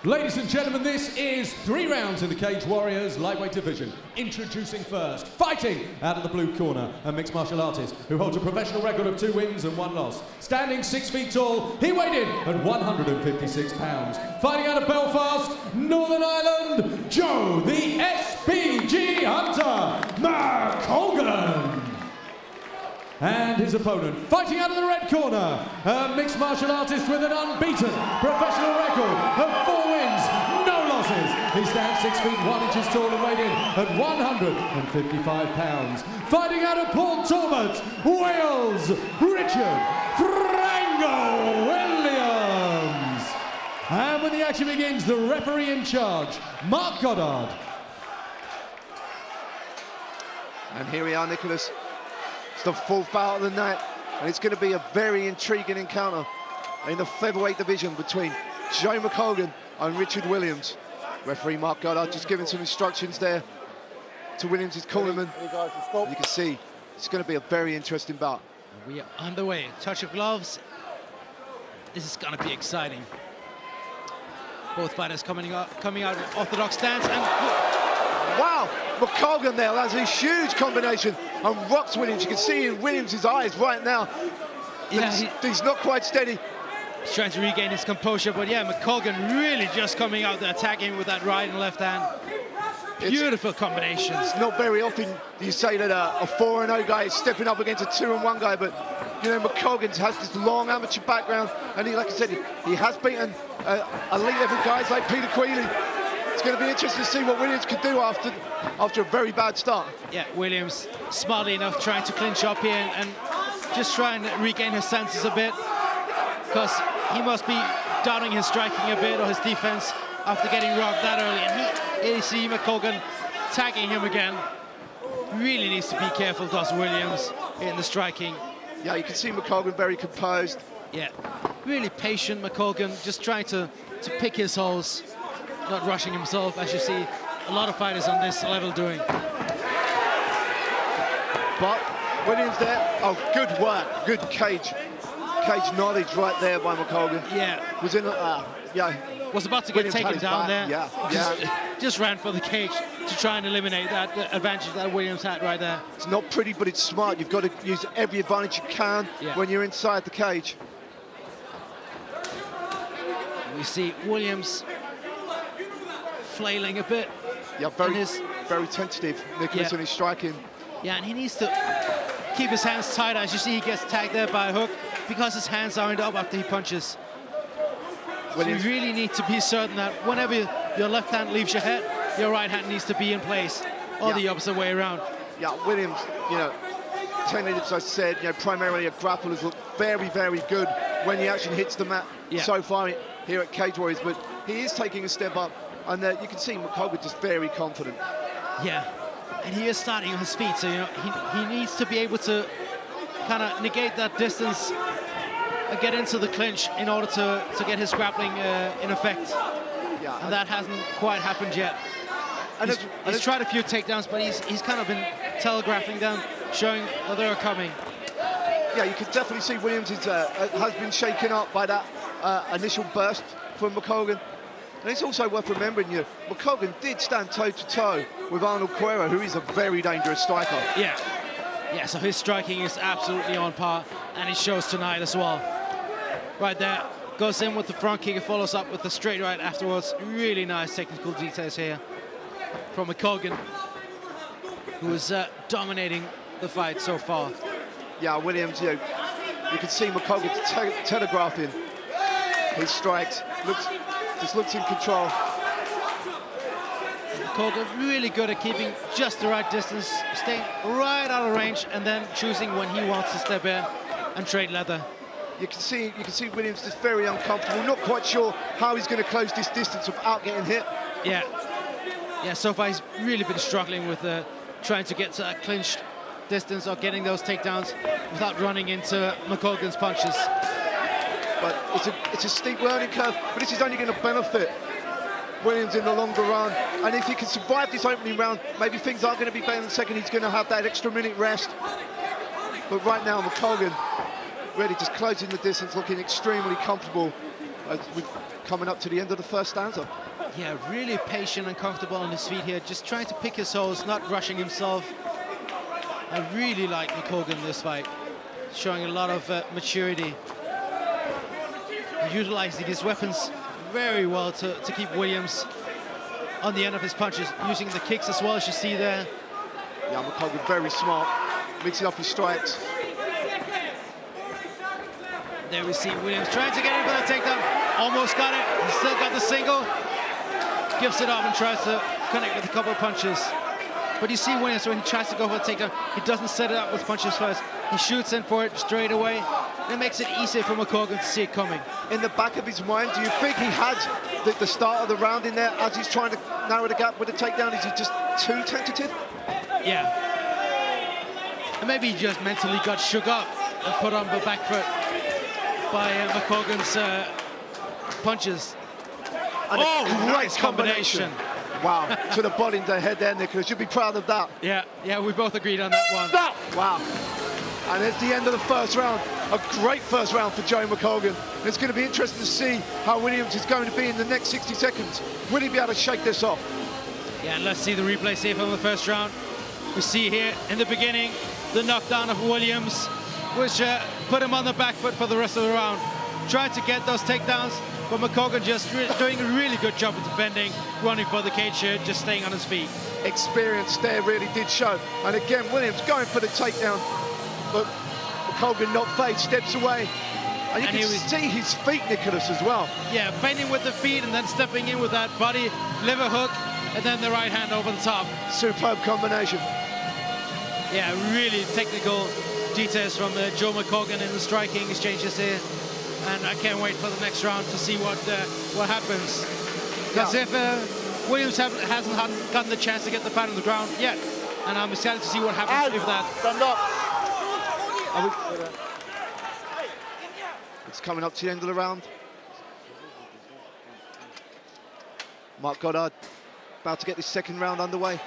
Ladies and gentlemen, this is 3 rounds in the Cage Warriors lightweight division. Introducing first, fighting out of the blue corner, a mixed martial artist who holds a professional record of 2 wins and 1 loss. Standing 6 feet tall, he weighed in at 156 pounds. Fighting out of Belfast, Northern Ireland, Joe the SPG Hunter McColgan. And his opponent, fighting out of the red corner, a mixed martial artist with an unbeaten professional record of 4 wins, no losses. He stands 6 feet 1 inches tall and weighed in at 155 pounds. Fighting out of Port Talbot, Wales, Richard Frango Williams. And when the action begins, the referee in charge, Mark Goddard. And here we are, Nicholas. It's the 4th bout of the night, and it's going to be a very intriguing encounter in the featherweight division between Joe McColgan and Richard Williams. Referee Mark Goddard just giving some instructions there to Williams' cornerman. You can see it's going to be a very interesting bout. We are underway. Touch of gloves. This is going to be exciting. Both fighters coming out of orthodox stance, and wow, McColgan there, that's a huge combination, and rocks Williams. You can see in Williams' eyes right now, yeah, he's not quite steady. He's trying to regain his composure, but yeah, McColgan really just coming out there, attacking with that right and left hand. Beautiful combinations. It's not very often you say that a 4-0 guy is stepping up against a 2-1 guy, but you know, McColgan has this long amateur background, and he, like I said, he has beaten elite level guys like Peter Queally. It's going to be interesting to see what Williams could do after a very bad start. Yeah, Williams smartly enough trying to clinch up here and just trying to regain his senses a bit, because he must be doubting his striking a bit or his defense after getting rocked that early. And you see McColgan tagging him again. Really needs to be careful, does Williams, in the striking. Yeah, you can see McColgan very composed. Yeah, really patient McColgan, just trying to pick his holes, not rushing himself, as you see a lot of fighters on this level doing. But Williams there, oh, good work, good cage knowledge right there by McColgan. Yeah. Was in, yeah. Was about to get Williams taken down there. Yeah, just ran for the cage to try and eliminate that advantage that Williams had right there. It's not pretty, but it's smart. You've got to use every advantage you can when you're inside the cage. We see Williams flailing a bit. Yeah, very tentative, Nicholas, in his striking. Yeah, and he needs to keep his hands tight. As you see, he gets tagged there by a hook because his hands aren't up after he punches. So you really need to be certain that whenever your left hand leaves your head, your right hand needs to be in place, or the opposite way around. Yeah, Williams, you know, tentative, as I said, you know, primarily a grappler, has looked very, very good when he actually hits the mat so far here at Cage Warriors, but he is taking a step up, and you can see McColgan just very confident. Yeah, and he is starting on his feet, so you know he needs to be able to kind of negate that distance and get into the clinch in order to get his grappling in effect. Yeah, and that hasn't quite happened yet. And he's tried a few takedowns, but he's kind of been telegraphing them, showing that they're coming. Yeah, you can definitely see Williams has been shaken up by that initial burst from McColgan. And it's also worth remembering, you know, McColgan did stand toe-to-toe with Arnold Cuero, who is a very dangerous striker. Yeah. Yeah, so his striking is absolutely on par, and it shows tonight as well. Right there, goes in with the front kick and follows up with the straight right afterwards. Really nice technical details here from McColgan, who is dominating the fight so far. Yeah, Williams, you know, you can see McColgan telegraphing his strikes. Just looks in control. McColgan really good at keeping just the right distance, staying right out of range, and then choosing when he wants to step in and trade leather. You can see Williams just very uncomfortable, not quite sure how he's going to close this distance without getting hit. Yeah, so far he's really been struggling with trying to get to that clinched distance or getting those takedowns without running into McColgan's punches. But it's a steep learning curve, but this is only going to benefit Williams in the longer run. And if he can survive this opening round, maybe things aren't going to be better in the second. He's going to have that extra minute rest. But right now, McColgan really just closing the distance, looking extremely comfortable as we're coming up to the end of the first stanza. Yeah, really patient and comfortable on his feet here, just trying to pick his holes, not rushing himself. I really like McColgan this fight, showing a lot of maturity, utilizing his weapons very well to keep Williams on the end of his punches, using the kicks as well, as you see there. Yeah, McColgan very smart, mixing up his strikes. There we see Williams trying to get in for that takedown. Almost got it. He still got the single. Gives it up and tries to connect with a couple of punches. But you see Williams, when he tries to go for a takedown, he doesn't set it up with punches first. He shoots in for it straight away. It makes it easier for McColgan to see it coming. In the back of his mind, do you think he had the start of the round in there as he's trying to narrow the gap with the takedown? Is he just too tentative? Yeah. And maybe he just mentally got shook up and put on the back foot by McColgan's punches. And oh, a great nice combination. Wow, to the body and the head there, Nicholas. You'll be proud of that. Yeah, we both agreed on that one. Wow. And it's the end of the first round. A great first round for Joe McColgan. It's going to be interesting to see how Williams is going to be in the next 60 seconds. Will he be able to shake this off? Yeah, and let's see the replay here from the first round. We see here in the beginning the knockdown of Williams, which put him on the back foot for the rest of the round. Tried to get those takedowns, but McColgan just doing a really good job of defending, running for the cage here, just staying on his feet. Experience there really did show. And again, Williams going for the takedown, but McColgan not fazed, steps away. And you can see his feet, Nicholas, as well. Yeah, feinting with the feet and then stepping in with that body liver hook, and then the right hand over the top. Superb combination. Yeah, really technical details from Joe McColgan in the striking exchanges here. And I can't wait for the next round to see what happens. Because if Williams hasn't gotten the chance to get the fight on the ground yet, and I'm excited to see what happens with that. Stand up. It's coming up to the end of the round. Mark Goddard about to get this second round underway.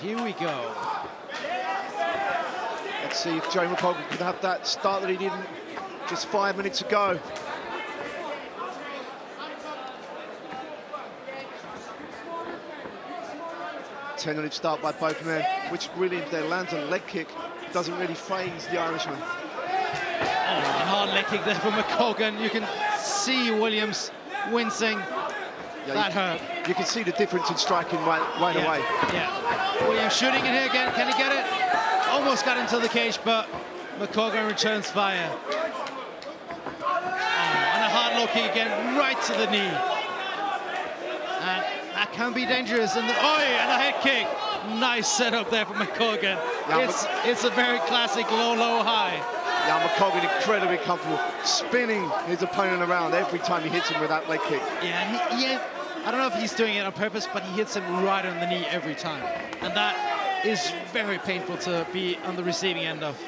Here we go. Let's see if Joe McColgan can have that start that he did just 5 minutes ago. Tentative start by both men. Which Williams there lands a leg kick, doesn't really faze the Irishman. Oh, a hard leg kick there from McColgan. You can see Williams wincing. Yeah, that hurt. You can see the difference in striking right away. Yeah. Williams shooting it here again. Can he get it? Almost got into the cage, but McColgan returns fire. Oh, and a hard low kick again, right to the knee. And that can be dangerous. And and a head kick. Nice setup there from McColgan. Yeah, it's a very classic low, high. Yeah, McColgan incredibly comfortable, spinning his opponent around every time he hits him with that leg kick. Yeah, and I don't know if he's doing it on purpose, but he hits him right on the knee every time. And that is very painful to be on the receiving end of.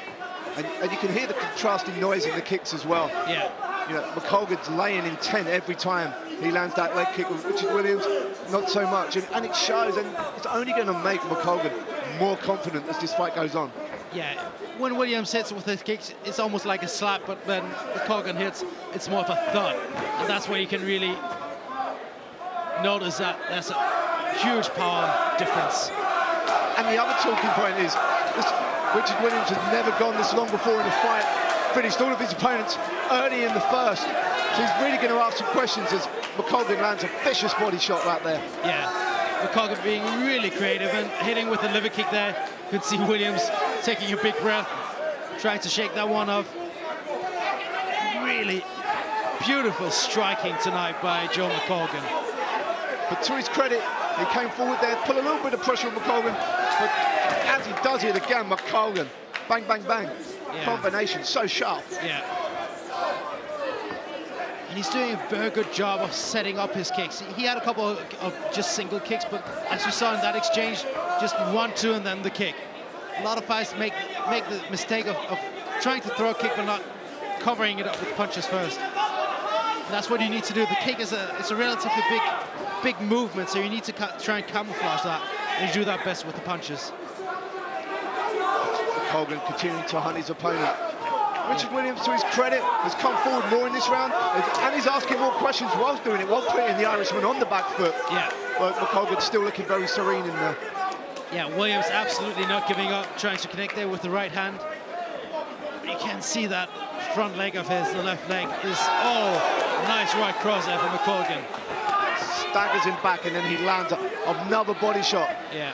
And you can hear the contrasting noise in the kicks as well. Yeah. You know, McColgan's laying intent every time he lands that leg kick with Richard Williams, not so much. And it shows, and it's only going to make McColgan more confident as this fight goes on. Yeah, when Williams hits with his kicks, it's almost like a slap, but when McColgan hits, it's more of a thud. And that's where you can really notice that there's a huge power difference. And the other talking point is, Richard Williams has never gone this long before in a fight, finished all of his opponents early in the first. So he's really going to ask some questions as McColgan lands a vicious body shot right there. Yeah, McColgan being really creative and hitting with the liver kick there. You can see Williams taking a big breath, trying to shake that one off. Really beautiful striking tonight by Joe McColgan. But to his credit, he came forward there, put a little bit of pressure on McColgan, but as he does it again, McColgan, bang, bang, bang. Yeah. Combination so sharp. Yeah. And he's doing a very good job of setting up his kicks. He had a couple of just single kicks, but as you saw in that exchange, just 1-2 and then the kick. A lot of fighters make the mistake of trying to throw a kick but not covering it up with punches first. And that's what you need to do. The kick is a relatively big movement, so you need to try and camouflage that, and you do that best with the punches. McColgan continuing to hunt his opponent. Richard Williams, to his credit, has come forward more in this round, and he's asking more questions whilst doing it, while putting the Irishman on the back foot. Yeah. But McColgan's still looking very serene in there. Yeah, Williams absolutely not giving up, trying to connect there with the right hand. You can see that front leg of his, the left leg, is, oh, nice right cross there from McColgan. Staggers him back, and then he lands another body shot. Yeah,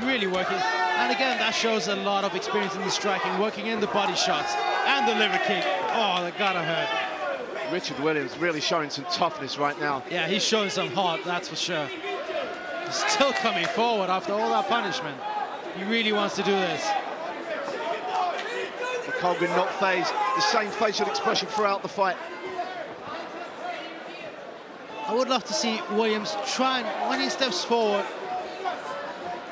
really working. And again, that shows a lot of experience in the striking, working in the body shots and the liver kick. Oh, that gotta hurt. Richard Williams really showing some toughness right now. Yeah, he's showing some heart, that's for sure. He's still coming forward after all that punishment. He really wants to do this. McColgan not phased, the same facial expression throughout the fight. I would love to see Williams try and, when he steps forward,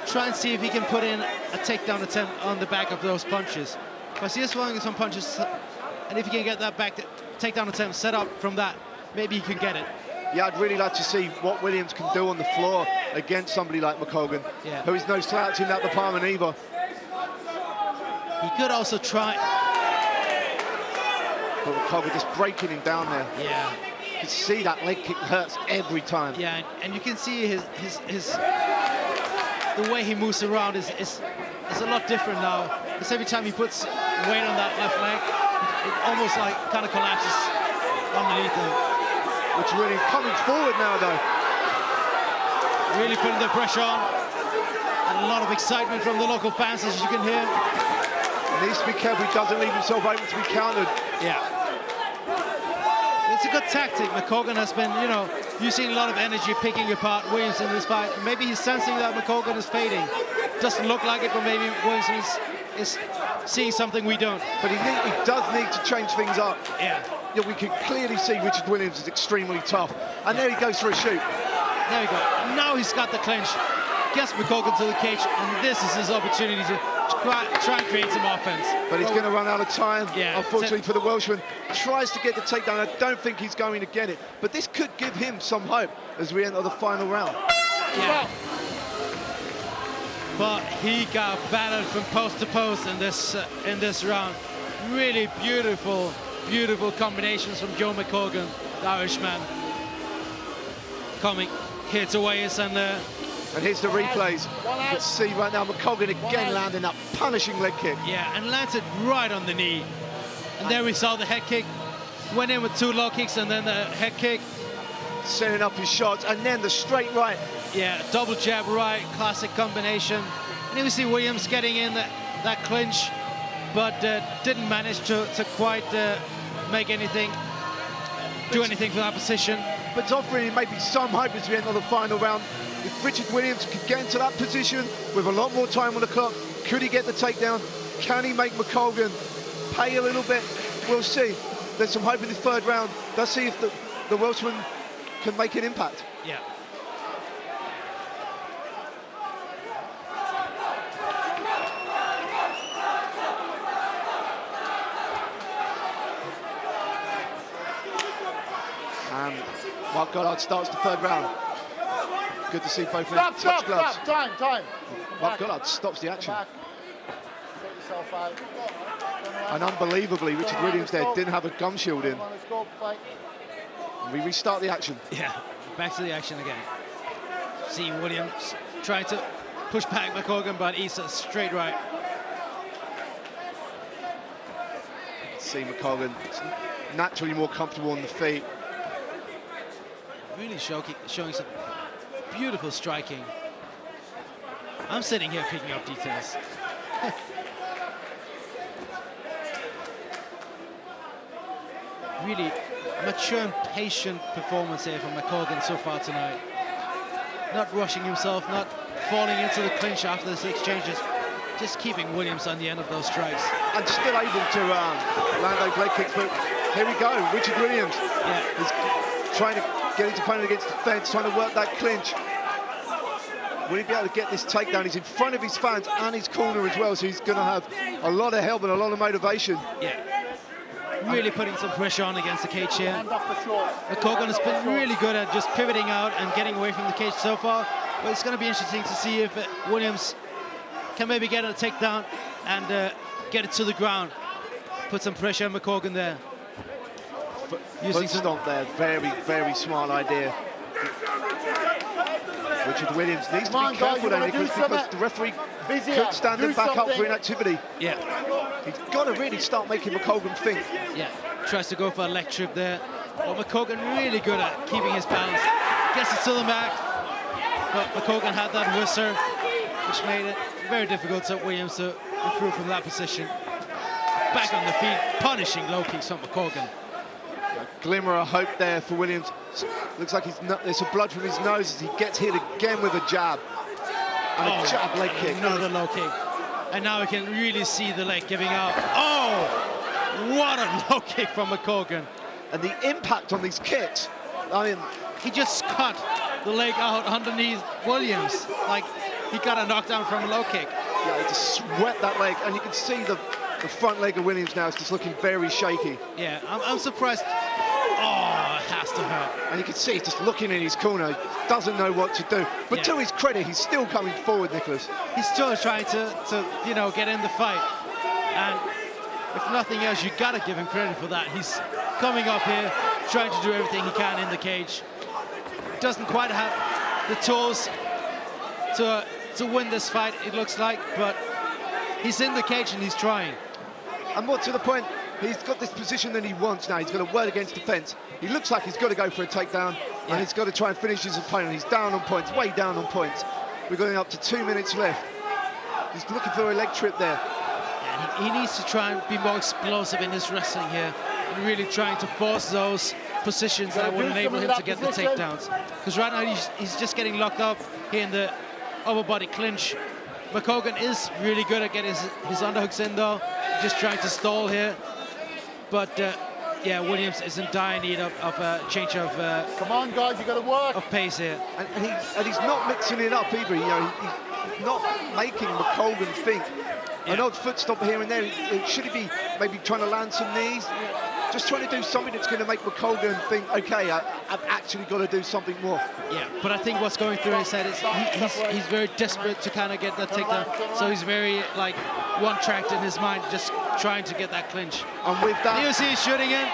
try and see if he can put in a takedown attempt on the back of those punches. Because he is throwing some punches, and if he can get that back takedown attempt set up from that, maybe he can get it. Yeah, I'd really like to see what Williams can do on the floor against somebody like McColgan, who is no slouch in that department either. He could also try. But McColgan just breaking him down there. Yeah. You can see that leg kick hurts every time. Yeah, and you can see the way he moves around is a lot different now. Because every time he puts weight on that left leg, it almost like kind of collapses underneath him. Which really coming forward now though. Really putting the pressure on. And a lot of excitement from the local fans, as you can hear. He needs to be careful he doesn't leave himself open to be countered. Yeah. It's a good tactic. McColgan has been, you know, using a lot of energy picking apart Williams in this fight. Maybe he's sensing that McColgan is fading. Doesn't look like it, but maybe Williams is seeing something we don't. But he does need to change things up. Yeah. Yeah, we can clearly see Richard Williams is extremely tough. And there he goes for a shoot. There we go. Now he's got the clinch. Gets McColgan to the cage, and this is his opportunity to try and create some offense. But he's going to run out of time, yeah, unfortunately for the Welshman. Tries to get the takedown. I don't think he's going to get it. But this could give him some hope as we enter the final round. Yeah. But he got battered from post to post in this round. Really beautiful combinations from Joe McColgan, the Irishman. Coming here to weigh us, and here's the replays. You can see right now McColgan again landing that punishing leg kick. Yeah, and lands it right on the knee. And there we saw the head kick. Went in with two low kicks and then the head kick. Setting up his shots, and then the straight right. Yeah, double jab right, classic combination. And here we see Williams getting in that clinch, but didn't manage to quite make anything, do anything for that position. But it's offering him maybe some hope as we enter the final round. If Richard Williams could get into that position with a lot more time on the clock, could he get the takedown? Can he make McColgan pay a little bit? We'll see. There's some hope in the third round. Let's see if the Welshman can make an impact. Yeah. And Mark Goddard starts the third round. Good to see both men touch gloves. Stop, time. Mark Goddard stops the action. And unbelievably, Richard Williams there didn't have a gum shield in. And we restart the action. Yeah, back to the action again. See Williams trying to push back McColgan, but he's a straight right. See McColgan naturally more comfortable on the feet. Really showing some beautiful striking. I'm sitting here picking up details. Really mature and patient performance here from McColgan so far tonight. Not rushing himself, not falling into the clinch after the exchanges, just keeping Williams on the end of those strikes. And still able to land those leg kicks, but here we go, Richard Williams is trying to get his opponent against the fence, trying to work that clinch. Will he be able to get this takedown? He's in front of his fans and his corner as well, so he's going to have a lot of help and a lot of motivation. Yeah. Really putting some pressure on against the cage here. McColgan has been really good at just pivoting out and getting away from the cage so far, but it's going to be interesting to see if Williams can maybe get a takedown and get it to the ground. Put some pressure on McColgan there. Foot stomp there, very, very smart idea. Richard Williams needs to be careful though, Nicholas, because the referee could stand him back up for inactivity. Yeah. He's got to really start making McColgan think. Yeah, tries to go for a leg trip there. But McColgan really good at keeping his balance. Gets it to the mat. But McColgan had that whizzer, which made it very difficult for Williams to improve from that position. Back on the feet, punishing low kicks from McColgan. A glimmer of hope there for Williams. Looks like there's some blood from his nose as he gets hit again with a jab. And a jab leg kick. Another low kick. And now we can really see the leg giving out. Oh, what a low kick from McColgan. And the impact on these kicks, I mean, he just cut the leg out underneath Williams. Like he got a knockdown from a low kick. Yeah, he just swept that leg, and you can see the front leg of Williams now is just looking very shaky. Yeah, I'm surprised. Oh, it has to hurt. And you can see he's just looking in his corner, doesn't know what to do. But to his credit, he's still coming forward, Nicholas. He's still trying to you know, get in the fight. And if nothing else, you gotta give him credit for that. He's coming up here, trying to do everything he can in the cage. Doesn't quite have the tools to win this fight, it looks like, but he's in the cage and he's trying. And more to the point, he's got this position that he wants now. He's got to work against the fence. He looks like he's got to go for a takedown, and he's got to try and finish his opponent. He's down on points, way down on points. We're going up to 2 minutes left. He's looking for a leg trip there. Yeah, he needs to try and be more explosive in his wrestling here, and really trying to force those positions that would enable him to get the takedowns. Because right now he's just getting locked up here in the upper body clinch. McColgan is really good at getting his underhooks in though, just trying to stall here. But yeah, Williams is in dire need of a change of come on, guys, you got to work of pace here. And he's not mixing it up either. You know, he's not making McColgan think. An odd foot stop here and there. Should he be maybe trying to land some knees? Just trying to do something that's going to make McColgan think, okay, I've actually got to do something more. Yeah, but I think what's going through his head is he's very desperate to kind of get that takedown. So he's very like one-tracked in his mind, just trying to get that clinch. And with that, you see he's shooting in,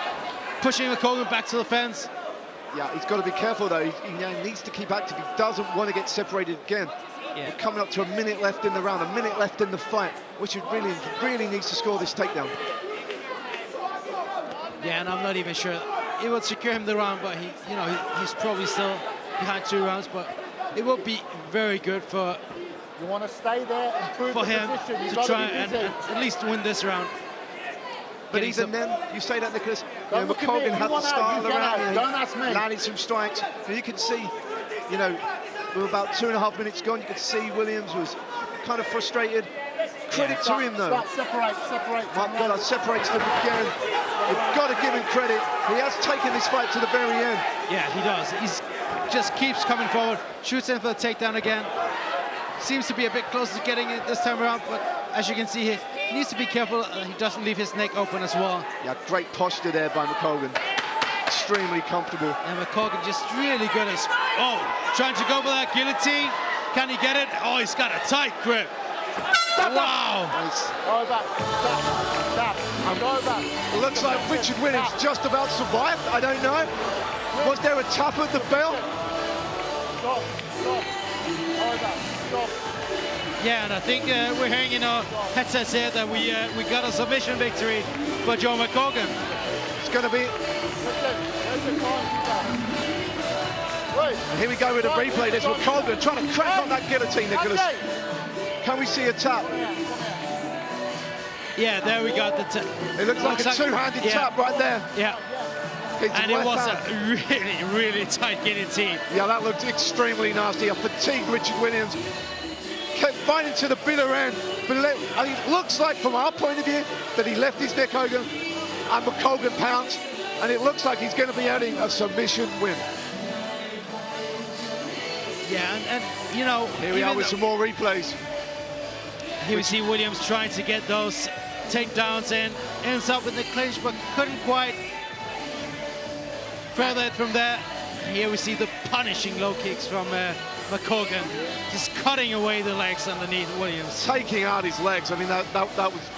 pushing McColgan back to the fence. Yeah, he's got to be careful though. He needs to keep active. He doesn't want to get separated again. Yeah. We're coming up to a minute left in the round, a minute left in the fight, which he really needs to score this takedown. Yeah, and I'm not even sure it would secure him the round, but he's probably still behind 2 rounds. But it will be very good for you want to stay there and prove for the him position. to try and at least win this round. But even then, you say that, Nicholas, McColgan had the style around him. Don't ask me. Landing some strikes. And you can see, you know, with about 2.5 minutes gone, you could see Williams was kind of frustrated. Credit to him though. Separate. My God, separates them again. You've got to give him credit. He has taken this fight to the very end. Yeah, he does. He's just keeps coming forward, shoots in for the takedown again. Seems to be a bit closer to getting it this time around, but as you can see here, he needs to be careful he doesn't leave his neck open as well. Yeah, great posture there by McColgan. Extremely comfortable. And McColgan just really good at... Oh, trying to go for that guillotine. Can he get it? Oh, he's got a tight grip. Wow. Go back. Go back. Looks like Richard Williams just about survived. I don't know. Was there a tap at the bell? Stop. Go back. Stop. Yeah, and I think we're hearing in our headsets here that we got a submission victory for Joe McColgan. It's going to be... And here we go with a replay. There's McColgan trying to crank on that guillotine, Nicholas. Can we see a tap? Yeah, there we got the tap. It looks like a two-handed tap right there. Yeah. And it was a really tight guillotine. Yeah, that looked extremely nasty. A fatigued Richard Williams kept fighting to the bitter end. But it looks like, from our point of view, that he left his neck open and McColgan pounced. And it looks like he's going to be adding a submission win. Yeah, and you know... Here we are with some more replays. Here we see Williams trying to get those takedowns in. Ends up in the clinch, but couldn't quite further it from there. And here we see the punishing low kicks from McColgan, just cutting away the legs underneath Williams. Taking out his legs. I mean, that was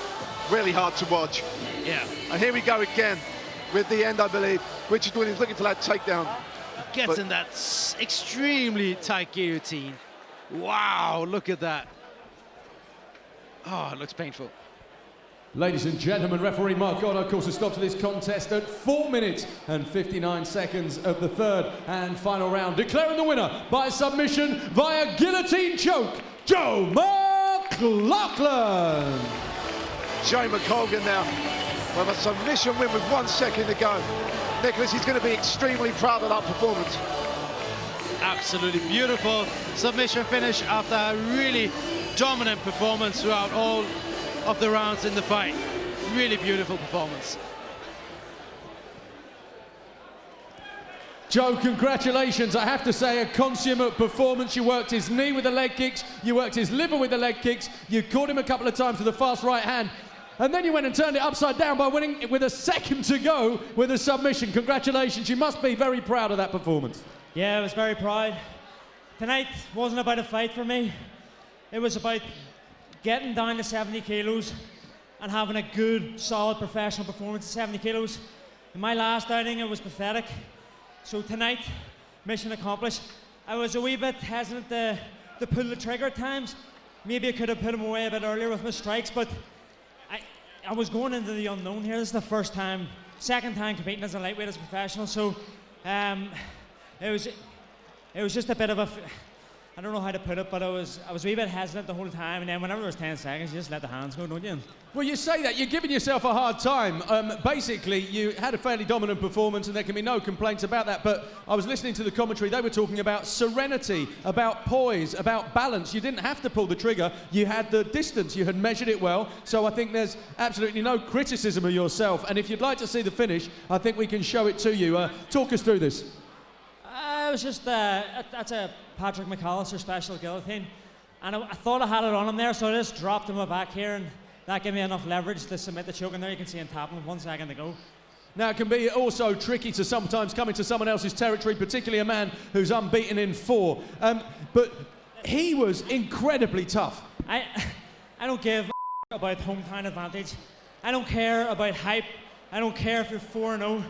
really hard to watch. Yeah. And here we go again with the end, I believe. Richard Williams looking for that takedown. Gets in that extremely tight guillotine. Wow, look at that. Oh, it looks painful. Ladies and gentlemen, referee Mark God, of course, has stopped this contest at 4 minutes and 59 seconds of the third and final round, declaring the winner by submission via guillotine choke, Joe McColgan. Joe McColgan now with a submission win with 1 second to go. Nicholas, he's going to be extremely proud of that performance. Absolutely beautiful submission finish after a really dominant performance throughout all of the rounds in the fight. Really beautiful performance. Joe, congratulations. I have to say, a consummate performance. You worked his knee with the leg kicks, you worked his liver with the leg kicks, you caught him a couple of times with a fast right hand, and then you went and turned it upside down by winning with a second to go with a submission. Congratulations. You must be very proud of that performance. Yeah, I was very proud. Tonight wasn't about a fight for me. It was about getting down to 70 kilos and having a good, solid professional performance at 70 kilos. In my last outing, it was pathetic. So tonight, mission accomplished. I was a wee bit hesitant to pull the trigger at times. Maybe I could have put him away a bit earlier with my strikes, but I was going into the unknown here. This is the second time competing as a lightweight as a professional. So it was just a bit of I don't know how to put it, but I was a wee bit hesitant the whole time, and then whenever there was 10 seconds, you just let the hands go, don't you? Well, you say that, you're giving yourself a hard time. Basically, you had a fairly dominant performance, and there can be no complaints about that, but I was listening to the commentary, they were talking about serenity, about poise, about balance. You didn't have to pull the trigger, you had the distance, you had measured it well, so I think there's absolutely no criticism of yourself, and if you'd like to see the finish, I think we can show it to you. Talk us through this. It was just, that's a Patrick McAllister special guillotine. And I thought I had it on him there, so I just dropped him back here, and that gave me enough leverage to submit the choke in there. You can see him tapping with 1 second to go. Now, it can be also tricky to sometimes come into someone else's territory, particularly a man who's unbeaten in 4. But he was incredibly tough. I don't give a about hometown advantage. I don't care about hype. I don't care if you're 4-0.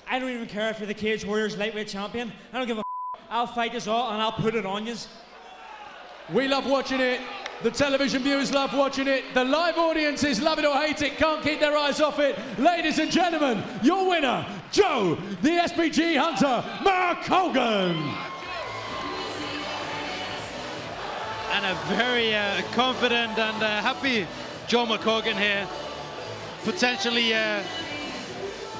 I don't even care if you're the Cage Warriors lightweight champion. I don't give a I'll fight us all and I'll put it on yous. We love watching it. The television viewers love watching it. The live audiences love it or hate it, can't keep their eyes off it. Ladies and gentlemen, your winner, Joe, the SPG Hunter McColgan. And a very confident and happy Joe McColgan here, potentially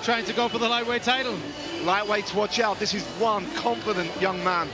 trying to go for the lightweight title. Lightweights, watch out. This is one confident young man